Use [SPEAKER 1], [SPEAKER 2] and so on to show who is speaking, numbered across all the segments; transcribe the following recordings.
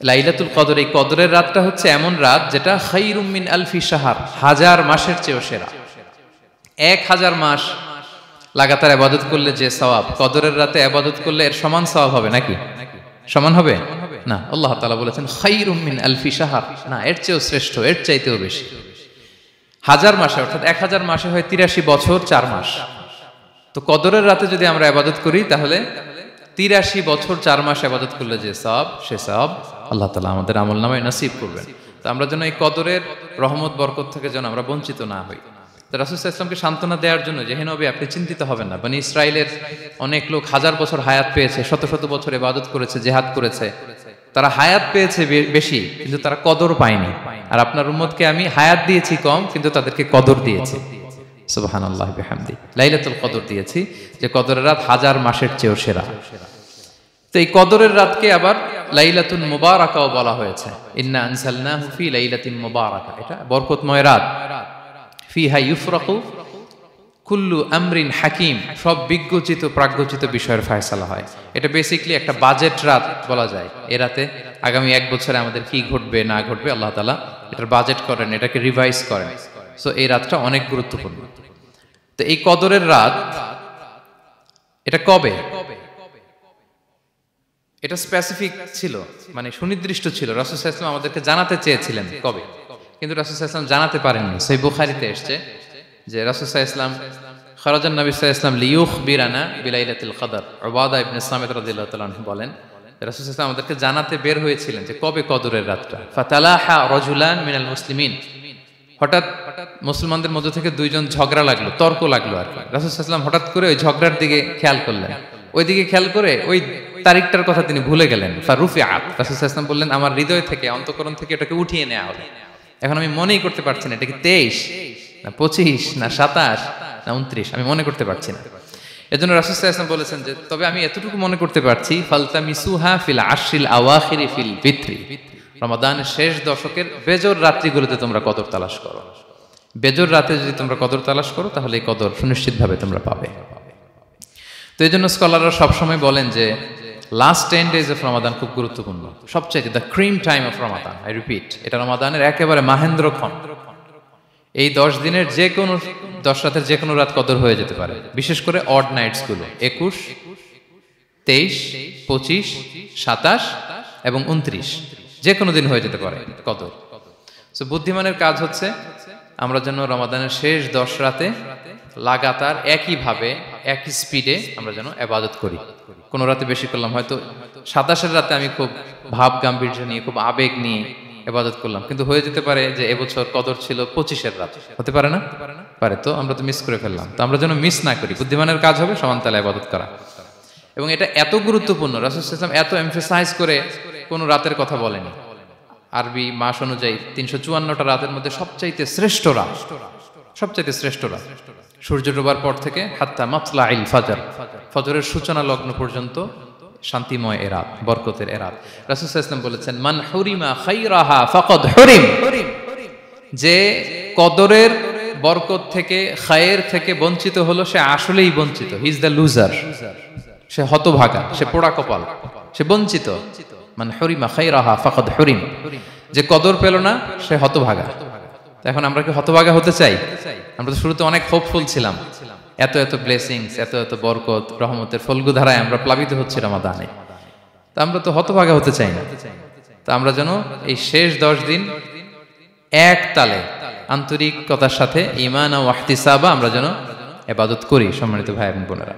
[SPEAKER 1] লাইলাতুল কদর, এই কদরের রাতটা হচ্ছে এমন রাত যেটা খায়রুম মিন আলফি শাহর, 1000 মাসের চেয়েও সেরা। 1000 মাস লাগাতার ইবাদত করলে যে সওয়াব, কদরের রাতে ইবাদত করলে এর সমান সওয়াব হবে নাকি? সমান হবে না। আল্লাহ তাআলা বলেছেন খায়রুম মিন আলফি শাহর, না, এর চেয়েও শ্রেষ্ঠ, এর চাইতেও বেশি। 1000 মাসে, অর্থাৎ 1000 মাসে হয় 83 বছর 4 মাস। তো কদরের রাতে যদি আমরা ইবাদত করি তাহলে 83 বছর 4 মাস ইবাদত করলে যে সওয়াব, সে সওয়াব আল্লাহ তাআলা আমাদের আমলনামায় নসিব করবেন। তো আমরা যেন এই কদরের রহমত বরকত থেকে যেন আমরা বঞ্চিত না হই। তো রাসূল সাল্লাল্লাহু আলাইহি ওয়াসাল্লামকে সান্ত্বনা দেওয়ার জন্য যে হে নবী আপনি চিন্তিত হবেন না, বনি ইসরাইলের অনেক লোক 1000 বছর হায়াত পেয়েছে, শত শত বছর ইবাদত করেছে, জিহাদ করেছে, তারা হায়াত পেয়েছে বেশি কিন্তু তারা কদর পায়নি। আর আপনার উম্মতকে আমি হায়াত দিয়েছি কম কিন্তু তাদেরকে কদর দিয়েছি। সুবহানাল্লাহি বিহামদি, লাইলাতুল কদর দিয়েছি, যে কদরের রাত 1000 মাসের চেয়েও সেরা। তো এই কদরের রাতকে আবার লাইলাতুল মুবারাকাও বলা হয়েছে। ইন্না আনসালনাহু ফি লাইলাতিন মুবারাকা, এটা বরকতময় রাত। ফিহা ইউফরাকু কুল্লু আমরিন হাকিম, সব বিজ্ঞচিত প্রাজ্ঞচিত বিষয়ের ফয়সালা হয়। এটা বেসিক্যালি একটা বাজেট রাত বলা যায়। এ রাতে আগামী 1 বছরে আমাদের কি ঘটবে না ঘটবে আল্লাহ তাআলা এটার বাজেট করেন, এটাকে রিভাইজ করেন। সো এই রাতটা অনেক গুরুত্বপূর্ণ। তো এই কদরের রাত এটা কবে, এটা স্পেসিফিক ছিল, মানে সুনির্দিষ্ট ছিল। রাসূল সাল্লাল্লাহু আলাইহি ওয়াসাল্লাম আমাদেরকে জানাতে চেয়েছিলেন কবে, কিন্তু রাসূল সাল্লাল্লাহু আলাইহি ওয়াসাল্লাম জানাতে পারেননি। সহিহ বুখারীতে এসেছে যে রাসূল সাল্লাল্লাহু আলাইহি ওয়াসাল্লাম খারাজান নবী সাল্লাল্লাহু আলাইহি ওয়াসাল্লাম লিয়ুখবিরানা বিলাইলাতিল কদর। উবাদা ইবনে সামিত রাদিয়াল্লাহু তাআলা আনহু বলেন রাসূল সাল্লাল্লাহু আলাইহি ওয়াসাল্লাম আমাদেরকে জানাতে বের হয়েছিলেন যে কবে কদরের রাতটা। ফাতালাহা রাজুলান মিনাল মুসলিমিন, হঠাৎ মুসলমানদের মধ্য থেকে দুইজন ঝগড়া লাগলো, তর্ক লাগলো আর কি। রাসূল সাল্লাল্লাহু আলাইহি ওয়াসাল্লাম হঠাৎ করে ওই ঝগড়ার দিকে খেয়াল করলেন, ওইদিকে খেয়াল করে ওই তারিখটার কথা তিনি ভুলে গেলেন। ফারুফিআত, রাসূল সাল্লাল্লাহু আলাইহি ওয়াসাল্লাম বললেন আমার হৃদয় থেকে, অন্তঃকরণ থেকে এটাকে উঠিয়ে নেওয়া হবে। এখন আমি মনেই করতে পারছি না এটা কি 23 না 25 না 27 না 29, আমি মনে করতে পারছি না। এজন্য রাসূল সাল্লাল্লাহু আলাইহি ওয়াসাল্লাম বলেছেন যে তবে আমি এতটুকু মনে করতে পারছি, ফালতামিসুহা ফিল আশরিল আওয়াখিরি ফিল বিত্রি, রমাদানের শেষ দশকের বেজর রাত্রিগুলোতে তোমরা কদর তালাশ করো। বেজর রাতে যদি তোমরা কদর তালাশ করো তাহলে এই কদর সুনিশ্চিতভাবে তোমরা পাবে। তো এই জন্য স্কলাররা সবসময় বলেন যে লাস্ট 10 days অফ রমাদান খুব গুরুত্বপূর্ণ, সবচেয়ে the cream time of Ramadan. I repeat, এটা রমাদানের একেবারে মাহেন্দ্রক্ষণ। এই 10 দিনের যে কোনো 10 রাতের যে কোনো রাত কদর হয়ে যেতে পারে, বিশেষ করে অড নাইটস গুলো 21, 23, 25, 27 এবং 29, যে কোনো দিন হয়ে যেতে পারে কদর। সো বুদ্ধিমানের কাজ হচ্ছে আমরা যেন রমাদানের শেষ 10 রাতে লাগাতার একইভাবে একই স্পিডে আমরা যেন ইবাদত করি। কোন রাতে বেশি করলাম, হয়তো 27-এর রাতে আমি খুব ভাব গাম্ভীর্য নিয়ে, খুব আবেগ নিয়ে ইবাদত করলাম, কিন্তু হয়ে যেতে পারে যে এবছর কদর ছিল 25-এর রাত, হতে পারে না? পারে। তো আমরা তো মিস করে ফেললাম। তো আমরা যেন মিস না করি। বুদ্ধিমানের কাজ হবে সমান তালে ইবাদত করা। এবং এটা এত গুরুত্বপূর্ণ, রাসূল সাল্লাল্লাহু আলাইহি ওয়াসাল্লাম এত এমফাসাইজ করে কোন রাতের কথা বলেনি। আরবি মাস অনুযায়ী 354টা রাতের মধ্যে সবচাইতে শ্রেষ্ঠ রাত, সবচাইতে শ্রেষ্ঠ রাত সূর্য ডোবার পর থেকে হাত্তা মাতলাইল ফাজর, ফজরের সূচনা লগ্ন পর্যন্ত শান্তিময় এ রাত, বরকতের এ রাত। রাসূল সাল্লাল্লাহু আলাইহি ওয়াসাল্লাম বলেছেন মান হুরিমা খায়রাহা ফাকাদ হুরিম, যে কদরের বরকত থেকে, খায়ের থেকে বঞ্চিত হলো সে আসলেই বঞ্চিত। হি ইজ দ্য লুজার, সে হতভাগা, সে পোড়া কপাল, সে বঞ্চিত। মান হুরিমা খায়রাহা ফাকাদ হুরিম, যে কদর পেল না সে হতভাগা। এখন আমরা কি হতভাগা হতে চাই? আমরা তো শুরুতে অনেক হোপফুল ছিলাম, এত এত ব্লেসিংস, এত এত বরকত, রহমতের ফলগু ধারায় আমরা প্লাবিত হচ্ছি রমাদানে। তা আমরা তো হতভাগা হতে চাই না। তা আমরা যেন এই শেষ 10 দিন এক তালে আন্তরিকতার সাথে ঈমান ও ইহতিসাবা আমরা যেন ইবাদত করি। সম্মানিত ভাই এবং বোনেরা,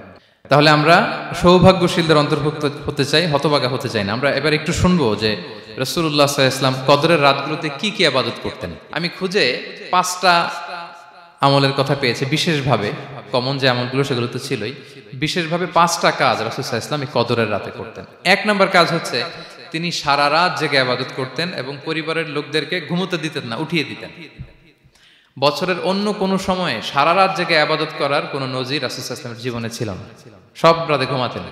[SPEAKER 1] তাহলে আমরা সৌভাগ্যশীলদের অন্তর্ভুক্ত হতে চাই, হতভাগা হতে চাই না। আমরা এবার একটু শুনবো যে রাসূলুল্লাহ সাল্লাল্লাহু আলাইহি ওয়াসাল্লাম কদরের রাতগুলোতে কি কি ইবাদত করতেন। আমি খুঁজে 5টা আমলের কথা পেয়েছি বিশেষভাবে, কমন যে আমলগুলো সেগুলো তো ছিলই, বিশেষভাবে 5টা কাজ রাসূল সাল্লাল্লাহু আলাইহি ওয়াসাল্লাম এই কদরের রাতে করতেন। 1 নম্বর কাজ হচ্ছে তিনি সারা রাত জেগে ইবাদত করতেন এবং পরিবারের লোকদেরকে ঘুমোতে দিতেন না, উঠিয়ে দিতেন। বছরের অন্য কোনো সময়ে সারা রাত জেগে ইবাদত করার কোনো নজির রাসূল সাল্লাল্লাহু আলাইহি ওয়াসাল্লামের জীবনে ছিল না। সব রাতে ঘুমাতেন।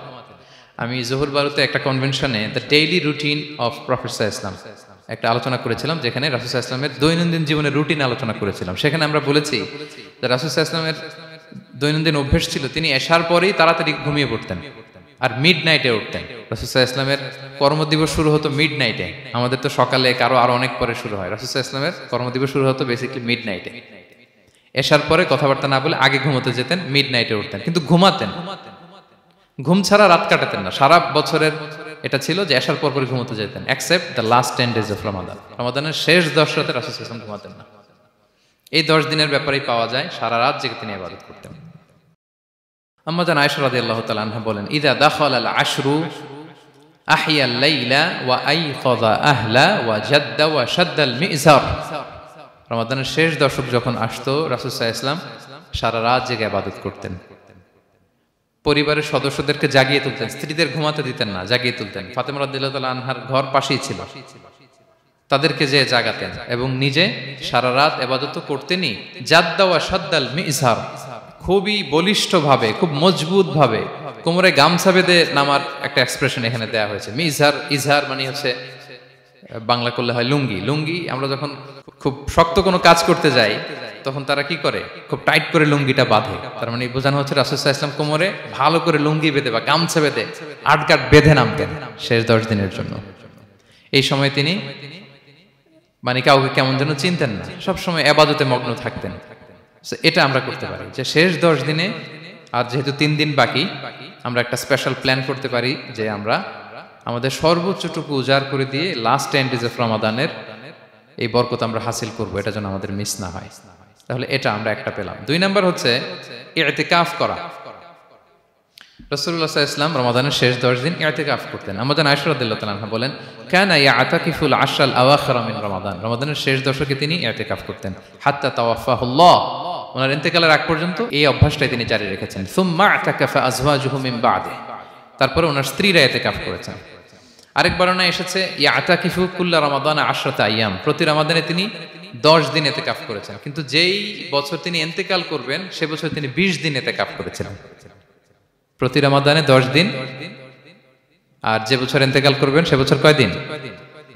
[SPEAKER 1] আমি জোহর বারুতে একটা কনভেনশনে the daily routine of prophet সাল্লাল্লাহু আলাইহি ওয়াসাল্লাম একটা আলোচনা করেছিলাম, যেখানে রাসূল সাল্লাল্লাহু আলাইহি ওয়াসাল্লামের দৈনন্দিন জীবনের রুটিন আলোচনা করেছিলাম। সেখানে আমরা বলেছি যে রাসূল সাল্লাল্লাহু আলাইহি ওয়াসাল্লামের দৈনন্দিন অভ্যাস ছিল তিনি এশার পরেই তাড়াতাড়ি ঘুমিয়ে পড়তেন। আর মিড নাইটে উঠতেন। রাসূল সাল্লাল্লাহু আলাইহি ওয়াসাল্লামের কর্মদিবস শুরু হতো মিড নাইটে। আমাদের তো সকালে আরো অনেক পরে শুরু হয়। রাসূল সাল্লাল্লাহু আলাইহি ওয়াসাল্লামের কর্মদিবস শুরু হতো বেসিক্যালি মিড নাইটে। এশার পরে কথাবার্তা না বলে আগে ঘুমোতে যেতেন, মিড নাইটে উঠতেন, কিন্তু ঘুমাতেন। ঘুম ছাড়া রাত কাটাতেন না। সারা বছরের এটা ছিল যে এশার পর পরে ঘুমোতে যেতেন, except the last 10 days of Ramadan. রমাদানের শেষ 10 রাতে রাসূল সাল্লাল্লাহু আলাইহি ওয়াসাল্লাম ঘুমাতেন না। এই 10 দিনের ব্যাপারেই পাওয়া যায় সারা রাত জেগে তিনি ইবাদত করতেন। আম্মা জান আয়েশা রাদিয়াল্লাহু তাআলা আনহা বলেন, ইযা দাখালাল আশরু আহিয়াল লাইলা ওয়া আইকাযা আহলা ওয়া জাদ্দা ওয়া শাদ্দাল মিজার। রমাদানের শেষ দশক যখন আসতো, রাসূল সাল্লাল্লাহু আলাইহি ওয়াসাল্লাম সারা রাত জেগে ইবাদত করতেন। পরিবারের সদস্যদেরকে জাগিয়ে তুলতেন, স্ত্রীদের ঘুমাতে দিতেন না, জাগিয়ে তুলতেন। ফাতেমা রাদিয়াল্লাহু তাআলা আনহার ঘর পাশেই ছিল, তাদেরকে যে জাগাতেন এবং নিজে সারা রাত ইবাদত করতেনই। জাদ্দা ওয়া শাদ্দাল মিজার, খুবই বলিষ্ঠ ভাবে, খুব মজবুত ভাবে কোমরে গামছা বেঁধে নামার একটা এক্সপ্রেশন এখানে দেওয়া হয়েছে। মিজার, ইজহার মানে হচ্ছে বাংলা করলে হয় লুঙ্গি। লুঙ্গি আমরা যখন খুব শক্ত কোনো কাজ করতে যাই তখন তারা কি করে, খুব টাইট করে লুঙ্গিটা বাঁধে। তার মানে বোঝানো হচ্ছে রাসূল সাল্লাল্লাহু আলাইহি ওয়াসাল্লাম কোমরে ভালো করে লুঙ্গি বেঁধে বা গামছা বেঁধে আটকাট বেঁধে নামতেন শেষ 10 দিনের জন্য। এই সময় তিনি মানে কাউকে কেমন যেন চিনতেন না, সবসময় ইবাদতে মগ্ন থাকতেন। এটা আমরা করতে পারি যে শেষ 10 দিনে, আর যেহেতু 3 দিন বাকি, আমরা একটা স্পেশাল প্ল্যান করতে পারি যে আমরা আমাদের সর্বোচ্চটুকু উজাড় করে দিয়ে লাস্ট 10 days অফ রমাদানের এই বরকত আমরা হাসিল করব, এটা যেন আমাদের মিস না হয়। তাহলে এটা আমরা একটা পেলাম। 2 নাম্বার হচ্ছে ইতিকাফ করা। রাসূলুল্লাহ সাল্লাল্লাহু আলাইহি ওয়াসাল্লাম রমাদানের শেষ 10 দিন ইতিকাফ করতেন। আম্মা জান আয়েশা রাদিয়াল্লাহু তাআলা আনহা বলেন, কানা ইয়াতাকিফুল আশরাল আওয়াখির মিন রমাদান। রমাদানের শেষ দশকে তিনি ইতিকাফ করতেন। হাত্তা তাওয়াফাহুল্লাহ, ওনার ইন্তেকালের আগ পর্যন্ত এই অভ্যাসটাই তিনি জারি রেখেছেন। সুম্মা আতাকাফা আজওয়াজুহু মিন বা'দি, তারপরে ওনার স্ত্রীরা ইতিকাফ করেছেন। আরেক বর্ণনা এসেছে ইয়াতাকিফু কুল্লা রমাদান 10 আইয়াম, প্রতি রমাদানে তিনি 10 দিন ইতিকাফ করেছেন। কিন্তু যেই বছর তিনি ইন্তেকাল করবেন সে বছর তিনি 20 দিন ইতিকাফ করেছিলেন। প্রতি রমাদানে 10 দিন, আর যে বছর ইন্তেকাল করবেন সে বছর কয় দিন?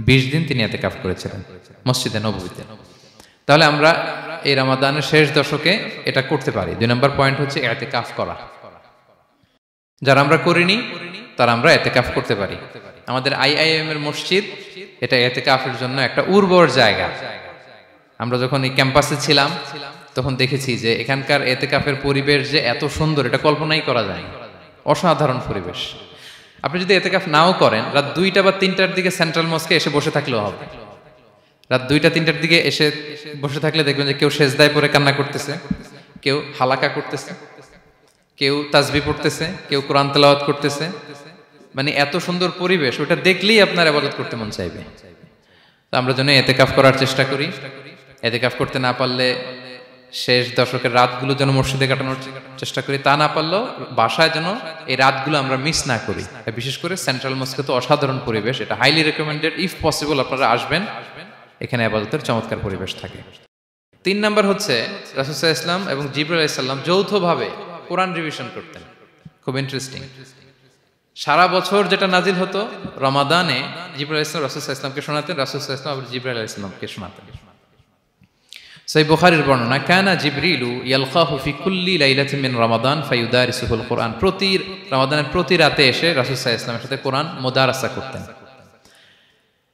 [SPEAKER 1] 20 দিন তিনি ইতিকাফ করেছিলেন মসজিদে নববীতে। তাহলে আমরা এই রমাদানের শেষ দশকে এটা করতে পারি। 2 নম্বর পয়েন্ট হচ্ছে ইতিকাফ করা। যারা আমরা করিনি তারা আমরা ইতিকাফ করতে পারি। আমাদের আইআইএম এর মসজিদ এটা ইতিকাফের জন্য একটা উর্বর জায়গা। আমরা যখন এই ক্যাম্পাসে ছিলাম তখন দেখেছি যে এখানকার ইতিকাফের পরিবেশ যে এত সুন্দর, এটা কল্পনাই করা যায় না। অসাধারণ পরিবেশ। আপনি যদি ইতিকাফ নাও করেন, রাত 2টা বা 3টার দিকে সেন্ট্রাল মস্কে এসে বসে থাকলেও হবে। রাত 2টা 3টার দিকে এসে বসে থাকলে দেখবেন যে কেউ সেজদায় পড়ে কান্না করতেছে, কেউ হালাকা করতেছে, কেউ তাসবিহ পড়তেছে, কেউ কোরআন তেলাওয়াত করতেছে। মানে এত সুন্দর পরিবেশ, ওটা দেখলেই আপনার ইবাদত করতে মন চাইবে। তো আমরা যেন ইতিকাফ করার চেষ্টা করি। ইতিকাফ করতে না পারলে শেষ দশকের রাতগুলো যেন মসজিদে কাটানোর চেষ্টা করি, তা না পারলেও বাসায় যেন এই রাতগুলো আমরা মিস না করি। বিশেষ করে সেন্ট্রাল মস্কে তো অসাধারণ পরিবেশ, এটা হাইলি রেকমেন্ডেড। ইফ পসিবল আপনারা আসবেন, এখানে ইবাদতের চমৎকার পরিবেশ থাকে। 3 নাম্বার হচ্ছে রাসূল সাল্লাল্লাহু আলাইহি ওয়াসাল্লাম এবং জিবরাইল আলাইহিস সালাম যৌথভাবে কোরআন রিভিশন করতেন। খুব ইন্টারেস্টিং। সারা বছর যেটা নাজিল হতো, রমাদানে জিবরাইল আলাইহিস সালাম রাসূল সাল্লাল্লাহু আলাইহি ওয়াসাল্লামকে শোনাতেন, রাসূল সাল্লাল্লাহু আলাইহি ওয়াসাল্লাম আবার জিবরাইল আলাইহিস সালামকে শোনাতেন। সহিহ বুখারীর বর্ণনা, কানা জিবরিলু ইয়ালকাহু ফি কুল্লি লাইলাতিন মিন রমাদান ফায়ুদারিসুহুল কুরআন। প্রতি রমাদানের প্রতি রাতে এসে রাসূল সাল্লাল্লাহু আলাইহি ওয়াসাল্লামের সাথে কোরআন মুদারাসা করতেন।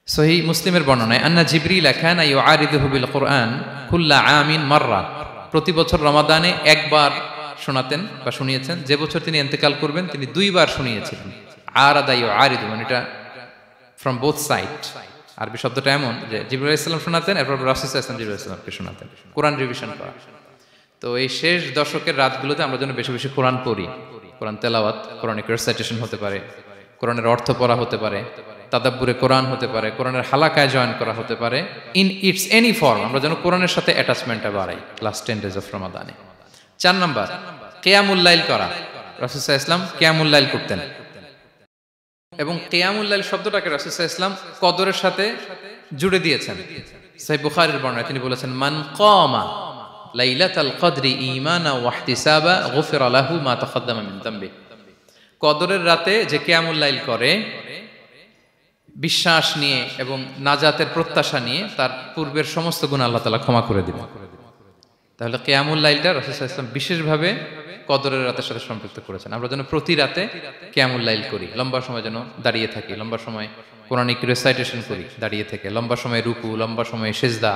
[SPEAKER 1] সহিহ মুসলিমের বর্ণনায়, আন্না জিবরিল কানা ইউআরিদুহু বিল কুরআন কুল্লা আমিন মাররা। প্রতি বছর রমাদানে একবার শোনাতেন বা শুনিয়েছেন। যে বছর তিনি ইন্তেকাল করবেন তিনি 2 বার শুনিয়েছিলেন। আরাদা ইউআরিদু মানে এটা ফ্রম বোথ সাইড। আরবি শব্দটা এমন যে জিবরাইল আলাইহিস সালাম শোনাতেন, এরপর রাসূল সাল্লাল্লাহু আলাইহি ওয়াসাল্লাম জিবরাইল আলাইহিস সালামকে শোনাতেন। কোরআন রিভিশন করা। তো এই শেষ দশকের রাতগুলোতে আমরা যেন বেশি বেশি কোরআন পড়ি। কোরআন তেলাওয়াত, কোরআনিক রিসাইটেশন হতে পারে, কোরআনের অর্থ পড়া হতে পারে, তাদাব্বুরে কোরআন হতে পারে, কোরআনের হালাকায় জয়েন করা হতে পারে। ইন ইটস এনি ফর্ম আমরা যেন কোরআনের সাথে অ্যাটাচমেন্টটা বাড়াই লাস্ট 10 days অফ রমাদানে। 4 নাম্বার কিয়ামুল লাইল করা। রাসূল সাল্লাল্লাহু আলাইহি ওয়াসাল্লাম কিয়ামুল লাইল করতেন এবং কিয়ামুল লাইল শব্দটাকে রাসূল সাল্লাল্লাহু আলাইহি ওয়াসাল্লাম কদরের সাথে জুড়ে দিয়েছেন। সহিহ বুখারীর বর্ণনায় তিনি বলেছেন, মান কামা লাইলাতাল কদরি ঈমানা ওয়া ইহতিসাবা গুফিরা লাহু মা তাকদ্দামা মিন যামবি। কদরের রাতে যে কিয়ামুল লাইল করে বিশ্বাস নিয়ে এবং নাজাতের প্রত্যাশা নিয়ে, তার পূর্বের সমস্ত গুনাহ আল্লাহ তাআলা ক্ষমা করে দিবেন। তাহলে কিয়ামুল লাইলটা রাসূল সাল্লাল্লাহু আলাইহি ওয়াসাল্লাম বিশেষভাবে কদরের রাতের সাথে সম্পৃক্ত করেছেন। আমরা যেন প্রতি রাতে কিয়ামুল লাইল করি, লম্বা সময় যেন দাঁড়িয়ে থাকি, লম্বা সময় কোরআনিক রিসাইটেশন করি দাঁড়িয়ে থেকে, লম্বা সময় রুকু, লম্বা সময় সিজদা,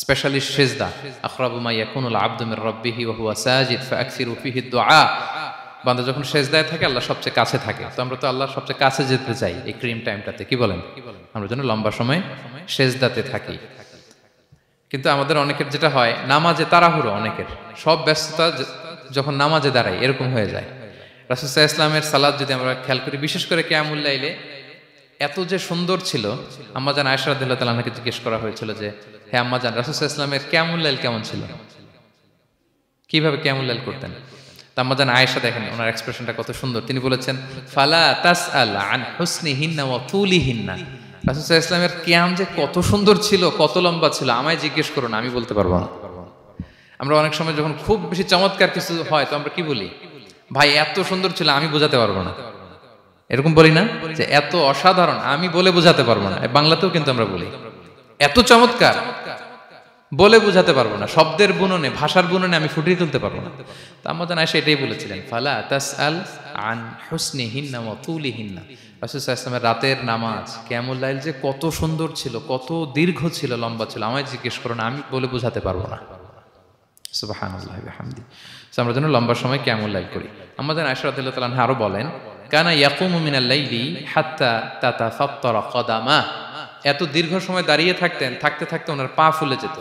[SPEAKER 1] স্পেশালি সিজদা। আখরাবু মা ইয়াকুনুল আবদু মির রাব্বিহি ওয়া হুয়া সাজিদ ফাআকসিরু ফিহি দুআ। বান্দা যখন সিজদায় থাকে আল্লাহ সবচেয়ে কাছে থাকে, তো আমরা তো আল্লাহর সবচেয়ে কাছে যেতে চাই এই ক্রিম টাইমটাতে, কি বলেন? আমরা যেন লম্বা সময় সিজদাতে থাকি। কিন্তু আমাদের অনেকের যেটা হয়, নামাজে তাড়াহুড়ো, অনেকের সব ব্যস্ততা যখন নামাজে দাঁড়াই এরকম হয়ে যায়। রাসূল সাল্লাল্লাহু আলাইহি ওয়াসাল্লামের সালাত যদি আমরা খেয়াল করি, বিশেষ করে কিয়ামুল লাইলে এত যে সুন্দর ছিল। আম্মাজান আয়েশা রাদিয়াল্লাহু তাআলা আনহাকে জিজ্ঞেস করা হয়েছিল যে, হে আম্মাজান, রাসূল সাল্লাল্লাহু আলাইহি ওয়াসাল্লামের কিয়ামুল লাইল কেমন ছিল, কিভাবে কিয়ামুল লাইল করতেন? আম্মাজান আয়েশা দেখেন ওনার এক্সপ্রেশনটা কত সুন্দর। তিনি বলেছেন, ফালা তাসআল আন হুসনিহিন্না ওয়া তুলিহিন্না। রাসূল সাল্লাল্লাহু আলাইহি ওয়াসাল্লামের কিয়াম যে কত সুন্দর ছিল, কত লম্বা ছিল, আমায় জিজ্ঞেস করো না, আমি বলতে পারবো না। আমরা অনেক সময় যখন খুব বেশি চমৎকার কিছু হয় তো আমরা কি বলি, ভাই এত সুন্দর ছিল, আমি বোঝাতে পারবো না। এরকম বলি না যে এত অসাধারণ, আমি বলে বোঝাতে পারবো না। বাংলাতেও কিন্তু আমরা বলি এত চমৎকার, বলে বোঝাতে পারবো না, শব্দের বুননে, ভাষার বুননে আমি ফুটিয়ে তুলতে পারবো না। তো আম্মাজান আয়েশা এটাই বলেছিলেন, ফালা তাসআল আন হুসনিহিন্না ওয়া তুলিহিন্না। রাসূল সাল্লাল্লাহু আলাইহি ওয়াসাল্লামের রাতের নামাজ কিয়ামুল লাইল যে কত সুন্দর ছিল, কত দীর্ঘ ছিল, লম্বা ছিল, আমায় জিজ্ঞেস করো না, আমি বলে বোঝাতে পারবো না। সুবহানাল্লাহি ওয়া বিহামদি। আমরা যেন লম্বা সময় কিয়ামুল লাইল করি। আম্মাজান আয়েশা রাদিয়াল্লাহু তাআলা আনহা আরো বলেন, কানা ইয়াকুমু মিনাল লাইলি হাত্তা তাতাফাত্তারা কদামা। এত দীর্ঘ সময় দাঁড়িয়ে থাকতেন, থাকতে থাকতে ওনার পা ফুলে যেত,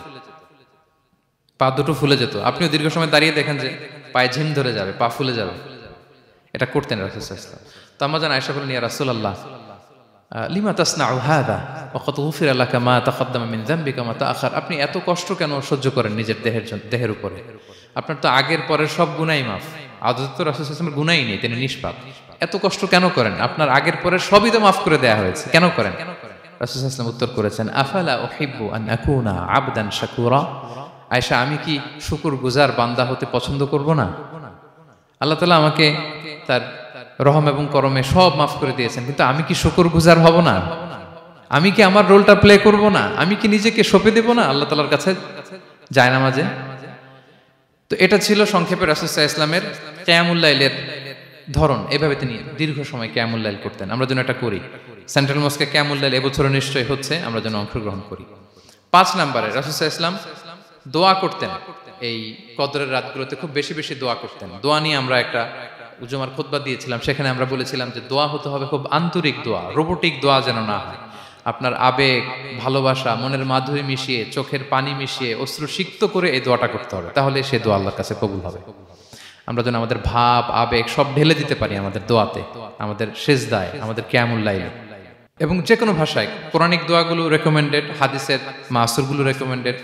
[SPEAKER 1] পা দুটো ফুলে যেত। আপনিও দীর্ঘ সময় দাঁড়িয়ে দেখেন যে পায়ে ঝিম ধরে যাবে, পা ফুলে যাবে, এটা করতেন রাসূল সাল্লাল্লাহু আলাইহি ওয়াসাল্লাম। তো আম্মাজান আয়েশা বলেন, ইয়া রাসূলুল্লাহ লিমা তাসনাউ হাযা ওয়া ক্বাদ গুফিরা লাকা মা তাকদ্দামা মিন যামবিকা মা তাআখার। আপনি এত কষ্ট কেন সহ্য করেন নিজের দেহের উপরে? আপনার তো আগের পরের সব গুনাহ মাফ। আদত তো রাসূল সাল্লাল্লাহু আলাইহি ওয়াসাল্লামের গুনাহই নেই, তিনি নিষ্পাপ। এত কষ্ট কেন করেন? আপনার আগের পরের সবই তো মাফ করে দেয়া হয়েছে, কেন করেন? রাসূল সাল্লাল্লাহু আলাইহি ওয়াসাল্লাম উত্তর করেছেন, আফালা উহিব্বু আন আকুনা আবদান শাকুরা। আয়েশা, আমি কি শুকরগুজার বান্দা হতে পছন্দ করব না? আল্লাহ তাআলা আমাকে তার রহম এবং করমে সব মাফ করে দিয়েছেন, কিন্তু আমি কি শুকরগুজার হব না? আমি কি আমার রোলটা প্লে করব না? আমি কি নিজেকে সঁপে দেব না আল্লাহ তাআলার কাছে জায়নামাজে? তো এটা ছিল সংক্ষেপে রাসূল সাল্লাল্লাহু আলাইহি ওয়াসাল্লামের কিয়ামুল লাইলের ধরন। এভাবে তিনি দীর্ঘ সময় কিয়ামুল লাইল করতেন। আমরা যেন এটা করি। সেন্ট্রাল মস্কে কিয়ামুল লাইল এবছর নিশ্চয়ই হচ্ছে, আমরা যেন অংশগ্রহণ করি। 5 নম্বরে রাসূল সাল্লাল্লাহু আলাইহি ওয়াসাল্লাম দোয়া করতেন। এই কদরের রাতগুলোতে খুব বেশি বেশি দোয়া করতেন। দোয়া নিয়ে আমরা একটা জুমার খুতবা দিয়েছিলাম, সেখানে আমরা বলেছিলাম যে দোয়া হতে হবে খুব আন্তরিক দোয়া, রোবোটিক দোয়া যেন না হয়। আপনার আবেগ, ভালোবাসা, মনের মাধুরী মিশিয়ে, চোখের পানি মিশিয়ে, অশ্রু সিক্ত করে এই দোয়াটা করতে হবে, তাহলে সে দোয়া আল্লাহর কাছে কবুল হবে। আমরা যেন আমাদের ভাব, আবেগ সব ঢেলে দিতে পারি আমাদের দোয়াতে, আমাদের সিজদায়, আমাদের কিয়ামুল লাইলে। এবং যে কোনো ভাষায় কোরআনিক দোয়াগুলো রেকমেন্ডেড, হাদিসের মাসুরগুলো রেকমেন্ডেড।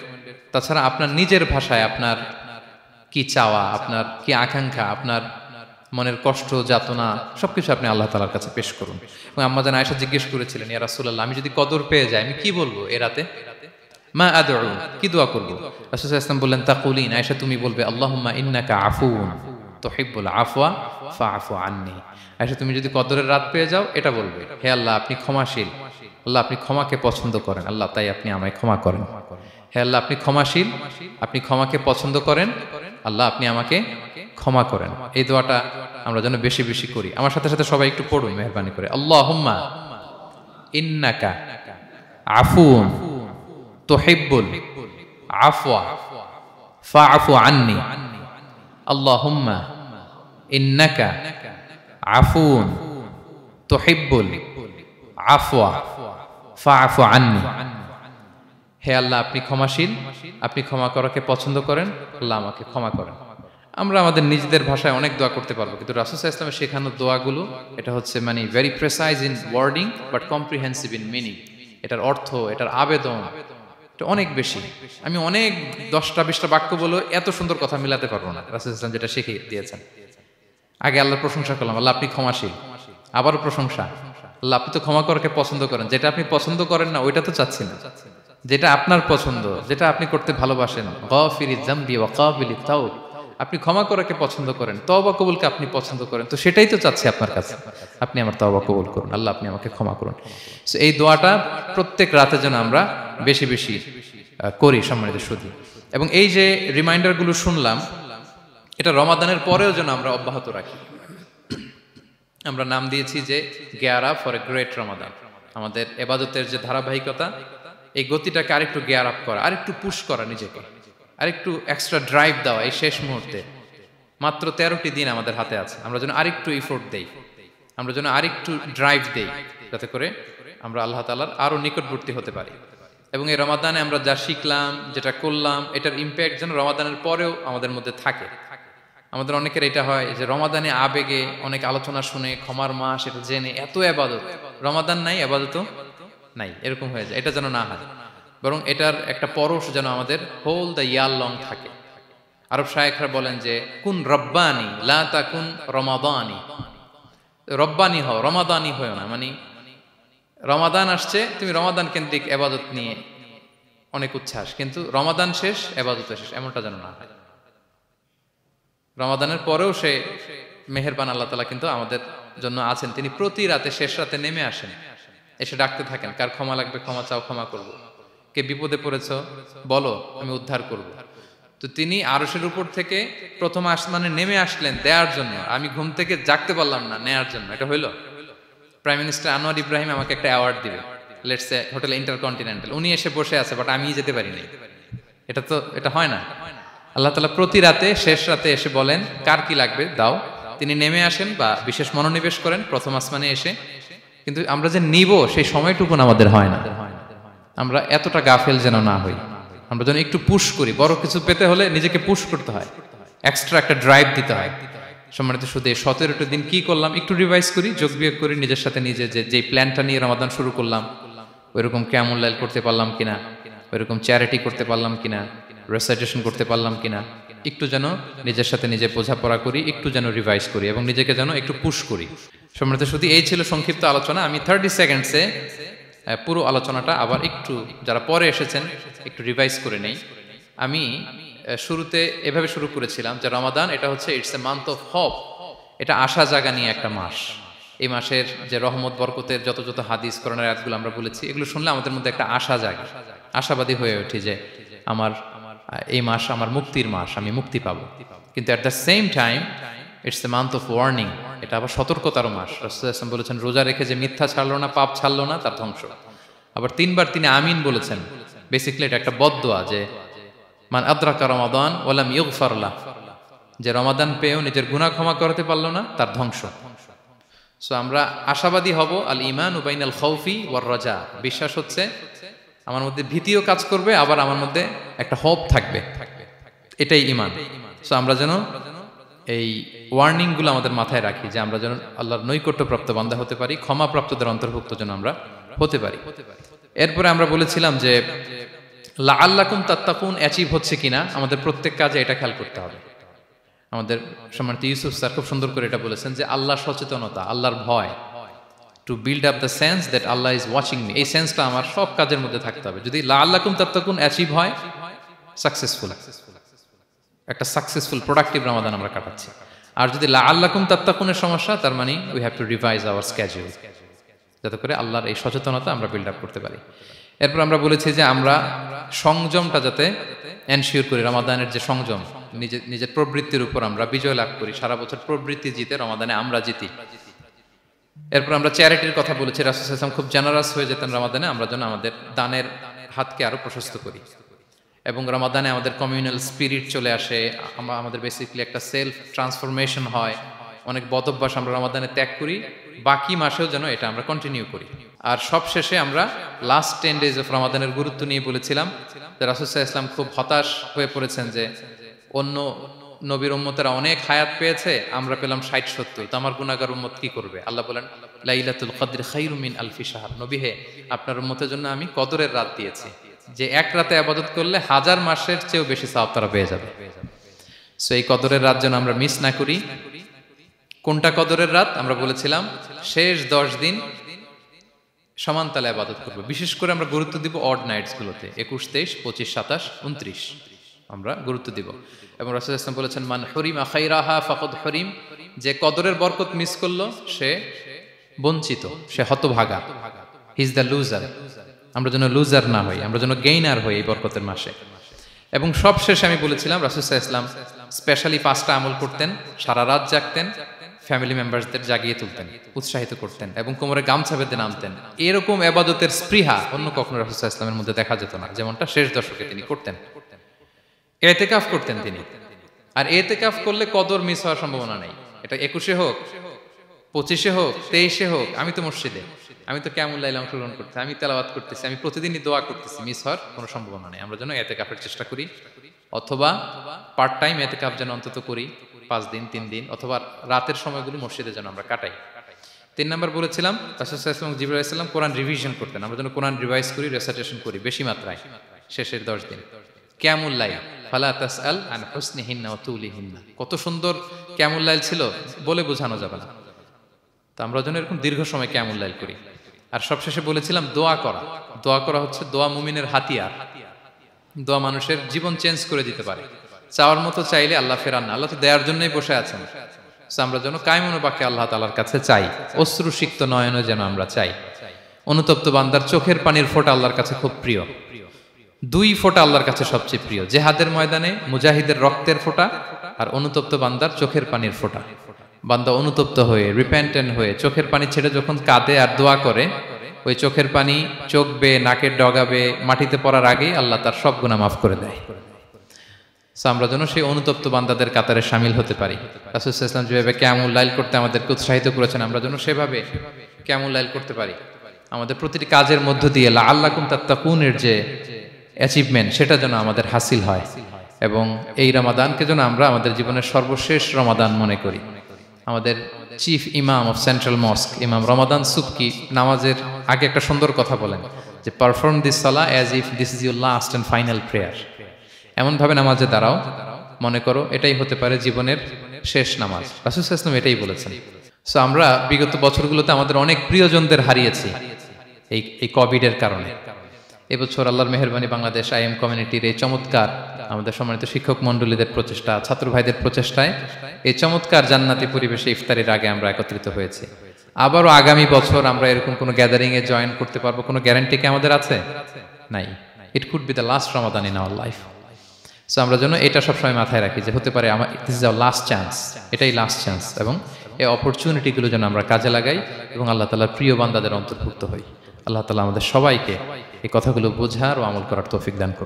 [SPEAKER 1] তাছাড়া আপনার নিজের ভাষায় আপনার কি চাওয়া, আপনার কি আকাঙ্ক্ষা, আপনার মনের কষ্ট, যাতনা সবকিছু আপনি আল্লাহ তাআলার কাছে পেশ করুন। এবং আম্মাজান আয়েশা জিজ্ঞেস করেছিলেন, ইয়া রাসূলুল্লাহ, আমি যদি কদর পেয়ে যাই আমি কি বলবো এ রাতে? মা আদউ, কি দোয়া করব? রাসূল সাল্লাল্লাহু আলাইহি ওয়াসাল্লাম বললেন, তাকুলিন, আয়েশা তুমি বলবে, আল্লাহুম্মা ইন্নাকা আফুউন তুহিব্বুল আফওয়া ফাআফু আন্নী। আয়েশা তুমি যদি কদরের রাত পেয়ে যাও এটা বলবে, হে আল্লাহ আপনি ক্ষমাশীল, আল্লাহ আপনি ক্ষমাকে পছন্দ করেন, আল্লাহ তাই আপনি আমায় ক্ষমা করেন। হে আল্লাহ আপনি ক্ষমাশীল, আপনি ক্ষমাকে পছন্দ করেন, আল্লাহ আপনি আমাকে ক্ষমা করেন। এই দোয়াটা আমরা যেন বেশি বেশি করি। আমার সাথে সাথে সবাই একটু পড়ুন মেহেরবানি করে, আল্লাহুম্মা ইন্নাকা আফুউন তুহিব্বুল আফওয়া ফাআফু আন্নী। আল্লাহুম্মা ইন্নাকা আফুউন তুহিব্বুল আফওয়া ফাআফু আন্নী। হে আল্লাহ আপনি ক্ষমাশীল, আপনি ক্ষমা করাকে পছন্দ করেন, আল্লাহ আমাকে ক্ষমা করেন। আমরা আমাদের নিজেদের ভাষায় অনেক দোয়া করতে পারবো, কিন্তু রাসূল সাল্লাল্লাহু আলাইহি ওয়াসাল্লামের শেখানো দোয়াগুলো এটা হচ্ছে মানে very precise in wording but comprehensive in meaning. এটার অর্থ, এটার আবেদন এটা অনেক বেশি। আমি অনেক 10টা 20টা বাক্য বলে এত সুন্দর কথা মিলাতে পারবো না। রাসূল সাল্লাল্লাহু আলাইহি ওয়াসাল্লাম যেটা শিখিয়ে দিয়েছেন, আগে আল্লাহর প্রশংসা করলাম, আল্লাহ আপনি ক্ষমাশীল, আবারও প্রশংসা, আল্লাহ আপনি তো ক্ষমা করাকে পছন্দ করেন। যেটা আপনি পছন্দ করেন না ওইটা তো চাচ্ছি না, যেটা আপনার পছন্দ, যেটা আপনি করতে ভালোবাসেন, গাফিরিজ যামবি ওয়া কাবিলিত তাওব, আপনি ক্ষমা করাকে পছন্দ করেন, তওবা কবুলকে আপনি পছন্দ করেন, তো সেটাই তো চাচ্ছি আপনার কাছে, আপনি আমার তওবা কবুল করুন, আল্লাহ আপনি আমাকে ক্ষমা করুন। সো এই দোয়াটা প্রত্যেক রাতে যেন আমরা বেশি বেশি করি সম্মানিত সুধী। এবং এই যে রিমাইন্ডারগুলো শুনলাম, এটা রমাদানের পরেও যেন আমরা অব্যাহত রাখি। আমরা নাম দিয়েছি যে gear up for a great Ramadan. আমাদের এবাদতের যে ধারাবাহিকতা, এই গতিটাকে আরেকটু গিয়ার আপ করা, আরেকটু পুশ করা, নিজেকে আরেকটু এক্সট্রা ড্রাইভ দেওয়া। এই শেষ মুহূর্তে মাত্র 13টি দিন আমাদের হাতে আছে, আমরা যেন আরেকটু ইফোর্ট দেই, আমরা যেন আরেকটু ড্রাইভ দেই, যাতে করে আমরা আল্লাহ তাআলার আরো নিকটবর্তী হতে পারি। এবং এই রমাদানে আমরা যা শিখলাম, যেটা করলাম, এটার ইম্প্যাক্ট যেন রমাদানের পরেও আমাদের মধ্যে থাকে। আমাদের অনেকের এটা হয় যে রমাদানে আবেগে অনেক আলোচনা শুনে, ক্ষমার মাস এটা জেনে এত আবাদত, রমাদান নাই আবাদতও নাই, এরকম হয়ে যায়। এটা যেন না হয়, বরং এটার একটা পরশ যেন আমাদের হোল দ্য ইয়ার লং থাকে। আরব শায়েখরা বলেন যে কুন রব্বানি লা তাকুন রমাদানি, রব্বানি হও, রমাদানি হও না। মানে রমাদান আসছে, তুমি রমাদান কেন্দ্রিক আবাদত নিয়ে অনেক উচ্ছ্বাস, কিন্তু রমাদান শেষ আবাদত শেষ, এমনটা যেন না হয়। রমাদানের পরেও সে মেহেরবান আল্লাহ তাআলা কিন্তু আমাদের জন্য আছেন। তিনি প্রতি রাতে শেষ রাতে নেমে আসেন, এসে ডাকতে থাকেন, কার ক্ষমা লাগবে ক্ষমা চাও, ক্ষমা করব। কে বিপদে পড়েছ বলো, আমি উদ্ধার করব। তো তিনি আরশের উপর থেকে প্রথম আসমানে নেমে আসলেন দেওয়ার জন্য। আমি ঘুম থেকে জাগতে পারলাম না, নেয়ার জন্য। এটা হইল প্রাইম মিনিস্টার আনোয়ার ইব্রাহিম আমাকে একটা অ্যাওয়ার্ড দিবে, লেটস সে হোটেল ইন্টারকন্টিনেন্টাল, উনি এসে বসে আছে, বাট আমি যেতে পারিনি। এটা হয় না। আল্লাহ তাআলা প্রতি রাতে শেষ রাতে এসে বলেন কার কি লাগবে দাও। তিনি নেমে আসেন বা বিশেষ মনোনিবেশ করেন প্রথম আসমানে এসে, কিন্তু আমরা যে নিব সেই সময়টুকু আমাদের হয় না। আমরা এতটা গাফেল যেন না হই, আমরা যেন একটু পুশ করি। বড় কিছু পেতে হলে নিজেকে পুশ করতে হয়, এক্সট্রা একটা ড্রাইভ দিতে হয়। সম্মানিত শুধু এই 17টা দিন কি করলাম একটু রিভাইজ করি, যোগ বিয়োগ করি নিজের সাথে নিজে, যে প্ল্যানটা নিয়ে রমাদান শুরু করলাম ওইরকম কিয়ামুল লাইল করতে পারলাম কিনা, ওইরকম চ্যারিটি করতে পারলাম কিনা, রেসাইটেশন করতে পারলাম কিনা, একটু যেন নিজের সাথে নিজে বোঝাপড়া করি, একটু যেন রিভাইজ করি এবং নিজেকে যেন একটু পুশ করি। সম্মানিত শুধু এই ছিল সংক্ষিপ্ত আলোচনা। আমি 30 সেকেন্ডসে পুরো আলোচনাটা আবার একটু যারা পরে এসেছেন একটু রিভাইজ করে নেই। আমি শুরুতে এভাবে শুরু করেছিলাম যে রমাদান এটা হচ্ছে it's a month of hope, এটা আশা জাগা নিয়ে একটা মাস। এই মাসের যে রহমত বরকতের যত যত হাদিস কোরআনের আয়াতগুলো আমরা বলেছি, এগুলো শুনলে আমাদের মধ্যে একটা আশা জাগে, আশাবাদী হয়ে উঠি যে আমার এই মাস আমার মুক্তির মাস, আমি মুক্তি পাবো। কিন্তু at the same time it's a month of warning, এটা আবার সতর্কতার মাস। রাসূলুল্লাহ সাল্লাল্লাহু আলাইহি ওয়াসাল্লাম বলেছেন রোজা রেখে যে মিথ্যা ছাড়লো না, পাপ ছাড়লো না, তার ধ্বংস। আবার 3 বার তিনি আমিন বলেছেন। বেসিক্যালি এটা একটা বদদোয়া যে মান আদরাকা রমাদান ওয়া লাম ইগফার লাহ, যে রমাদান পেয়েও নিজের গুনাহ ক্ষমা করতে পারলো না, তার ধ্বংস। সো আমরা আশাবাদী হব। আল ঈমানু বাইনাল খাউফি ওয়ার রাজা, বিশ্বাস হচ্ছে আমার মধ্যে ভীতিও কাজ করবে, আবার আমার মধ্যে একটা হোপ থাকবে, এটাই ঈমান। সো আমরা যেন এই ওয়ার্নিং গুলো আমাদের মাথায় রাখি যে আমরা যেন আল্লাহর নৈকট্যপ্রাপ্ত বান্দা হতে পারি, ক্ষমাপ্রাপ্তদের অন্তর্ভুক্ত যেন আমরা হতে পারি। এরপরে আমরা বলেছিলাম যে লাআল্লাকুম তাত্তাকুন অ্যাচিভ হচ্ছে কিনা আমাদের প্রত্যেক কাজে এটা খেয়াল করতে হবে। আমাদের সম্মানিত ইউসুফ স্যার খুব সুন্দর করে এটা বলেছেন যে আল্লাহর সচেতনতা, আল্লাহর ভয়, to build up the sense that Allah is watching me, এই সেন্সটা আমার সব কাজের মধ্যে থাকতে হবে। যদি লাআল্লাকুম তাত্তাকুন অ্যাচিভ হয়, সাকসেসফুল, একটা সাকসেসফুল প্রোডাক্টিভ রমাদান আমরা কাটাচ্ছি। আর যদি লাআল্লাকুম তাত্তাকুনের সমস্যা, তার মানে we have to revise hour schedule, যাতে করে আল্লাহর এই সচেতনতা আমরা বিল্ড আপ করতে পারি। এরপর আমরা বলেছি যে আমরা সংযমটা যাতে এনশিওর করি, রমাদানের যে সংযম, নিজের প্রবৃত্তির উপর আমরা বিজয় লাভ করি। সারা বছর প্রবৃত্তি জিতে, রমাদানে আমরা জিতি। এরপর আমরা চ্যারিটির কথা বলেছি। রাসূল সাল্লাল্লাহু আলাইহি ওয়াসাল্লাম খুব জেনারাস হয়ে যেতেন রমাদানে, আমরা যেন আমাদের দানের হাতকে আরো প্রশস্ত করি। এবং রমাদানে আমাদের কমিউনাল স্পিরিট চলে আসে, আমাদের বেসিক্যালি একটা সেলফ ট্রান্সফরমেশন হয়। অনেক বদ অভ্যাস আমরা রমাদানে ত্যাগ করি, বাকি মাসেও যেন এটা আমরা কন্টিনিউ করি। আর সব শেষে আমরা লাস্ট 10 ডেজ অফ রমাদানের গুরুত্ব নিয়ে বলেছিলাম যে রাসূল সাল্লাল্লাহু আলাইহি ওয়াসাল্লাম খুব হতাশ হয়ে পড়েছেন যে অন্য নবীর উম্মতেরা অনেক হায়াত পেয়েছে, আমরা পেলাম 60-70, তো আমার গুনাহগার উম্মত কি করবে? আল্লাহ বলেন লাইলাতুল কদর খায়রুম মিন আলফি শাহর, নবী হে আপনার উম্মতের জন্য আমি কদরের রাত দিয়েছি, যে এক রাতে ইবাদত করলে 1000 মাসের চেয়েও বেশি সওয়াব তারা পেয়ে যাবে। সো এই কদরের রাত যেন আমরা মিস না করি। কোনটা কদরের রাত? আমরা বলেছিলাম শেষ 10 দিন সমান তালে ইবাদত করব। বিশেষ করে আমরা গুরুত্ব দিব অড নাইটস গুলোতে, 21, 23, 25, 27, 29 আমরা গুরুত্ব দিব। এবং রাসূল সাল্লাল্লাহু আলাইহি ওয়াসাল্লাম বলেছেন মান হুরিমা খায়রাহা ফাকাদ হুরিম, যে কদরের বরকত মিস করলো সে বঞ্চিত, সে হতভাগা, হি ইজ দ্য লুজার। আমরা যেন লুজার না হই, আমরা যেন গেইনার হই এই বরকতের মাসে। এবং সব শেষে আমি বলেছিলাম রাসূল সাল্লাল্লাহু আলাইহি ওয়াসাল্লাম স্পেশালি 5টা আমল করতেন, সারা রাত জাগতেন, ফ্যামিলি মেম্বারসদের জাগিয়ে তুলতেন, উৎসাহিত করতেন এবং কোমরে গামছা বেঁধে নামতেন। এরকম ইবাদতের স্পৃহা অন্য কখনো রাসূল সাল্লাল্লাহু আলাইহি ওয়াসাল্লামের মধ্যে দেখা যেত না, যেমনটা শেষ দশকে তিনি করতেন। ইতিকাফ করতেন তিনি। আর ইতিকাফ করলে কদর মিস হওয়ার সম্ভাবনা নেই। এটা 21-এ হোক, 25-এ হোক, 23-এ হোক, আমি তো মসজিদে, আমি তো কিয়ামুল লাইলে অংশগ্রহণ করতেছি, আমি তেলাওয়াত করতেছি, আমি প্রতিদিনই দোয়া করতেছি, মিস হওয়ার কোনো সম্ভাবনা নেই। আমরা যেন ইতিকাফের চেষ্টা করি, অথবা পার্ট টাইম ইতিকাফ যেন অন্তত করি, 5 দিন 3 দিন, অথবা রাতের সময়গুলো মসজিদে যেন আমরা কাটাই। 3 নাম্বার বলেছিলাম রাসূল সাল্লাল্লাহু আলাইহি ওয়াসাল্লাম জিবরাইল আলাইহিস সালাম কোরআন রিভিশন করতেন। আমরা যেন কোরআন রিভাইজ করি, রেসাইটেশন করি বেশি মাত্রায় শেষের 10 দিন। কিয়ামুল লাইল ফালা তাসআল আন হুসনিহিন্না ওয়া তুলিহিন্না, কত সুন্দর কিয়ামুল লাইল ছিল বলে বোঝানো যাবে না। তো আমরা যেন এরকম দীর্ঘ সময় কিয়ামুল লাইল করি। আর সবশেষে বলেছিলাম দোয়া করা। দোয়া করা হচ্ছে দোয়া মুমিনের হাতিয়ার। দোয়া মানুষের জীবন চেঞ্জ করে দিতে পারে। চাওয়ার মতো চাইলে আল্লাহ ফেরান না, আল্লাহ তো দেওয়ার জন্যই বসে আছেন। আমরা যেন কায়মনো বাক্যে আল্লাহ তাআলার কাছে চাই, অশ্রুসিক্ত নয়নে যেন আমরা চাই। অনুতপ্ত বান্দার চোখের পানির ফোঁটা আল্লাহর কাছে খুব প্রিয়। 2 ফোঁটা আল্লাহর কাছে সবচেয়ে প্রিয়, জিহাদের ময়দানে মুজাহিদের রক্তের ফোঁটা আর অনুতপ্ত বান্দার চোখের পানির ফোঁটা। বান্দা অনুতপ্ত হয়ে, রিপেন্টেন্ট হয়ে চোখের পানি ছেড়ে যখন কাঁদে আর দোয়া করে, ওই চোখের পানি চোখ বেয়ে, নাকের ডগাবে, মাটিতে পড়ার আগেই আল্লাহ তার সব গুনাহ মাফ করে দেয়। আমরা যেন সেই অনুতপ্ত বান্দাদের কাতারে শামিল হতে পারি। রাসূল সাল্লাল্লাহু আলাইহি ওয়াসাল্লাম যেভাবে কিয়ামুল লাইল করতে আমাদেরকে উৎসাহিত করেছেন, আমরা যেন সেভাবে কিয়ামুল লাইল করতে পারি। আমাদের প্রতিটি কাজের মধ্য দিয়ে লাআল্লাকুম তাত্তাকুনের যে অ্যাচিভমেন্ট, সেটা যেন আমাদের হাসিল হয় এবং এই রমাদানকে যেন আমরা আমাদের জীবনের সর্বশেষ রমাদান মনে করি। আমাদের চিফ ইমাম অফ সেন্ট্রাল মস্ক ইমাম রমাদান সুবকি নামাজের আগে একটা সুন্দর কথা বলেন যে perform this Salah as if this is your last and final prayer. এমনভাবে নামাজে দাঁড়াও, মনে করো এটাই হতে পারে জীবনের শেষ নামাজ। রাসূল সাল্লাল্লাহু আলাইহি ওয়াসাল্লাম এটাই বলেছেন। সো আমরা বিগত বছরগুলোতে আমাদের অনেক প্রিয়জনদের হারিয়েছি এই কোভিডের কারণে। এবছর আল্লাহর মেহেরবানি বাংলাদেশ আইএম কমিউনিটির এই চমৎকার, আমাদের সম্মানিত শিক্ষক মণ্ডলীদের প্রচেষ্টা, ছাত্র ভাইদের প্রচেষ্টায় এই চমৎকার জান্নাতি পরিবেশে ইফতারের আগে আমরা একত্রিত হয়েছি। আবারও আগামী বছর আমরা এরকম কোনো গ্যাদারিং এ জয়েন করতে পারবো, কোনো গ্যারান্টি কি আমাদের আছে? নাই। It could be the last Ramadan in our life. So আমরা যেন এটা সবসময় মাথায় রাখি যে হতে পারে আমার this is our last chance, এটাই লাস্ট চান্স, এবং এই অপরচুনিটিগুলো যেন আমরা কাজে লাগাই এবং আল্লাহ তাআলার প্রিয় বান্দাদের অন্তর্ভুক্ত হই। আল্লাহ তাআলা আমাদের সবাইকে এই কথাগুলো বোঝার ও আমল করার তৌফিক দান করুন।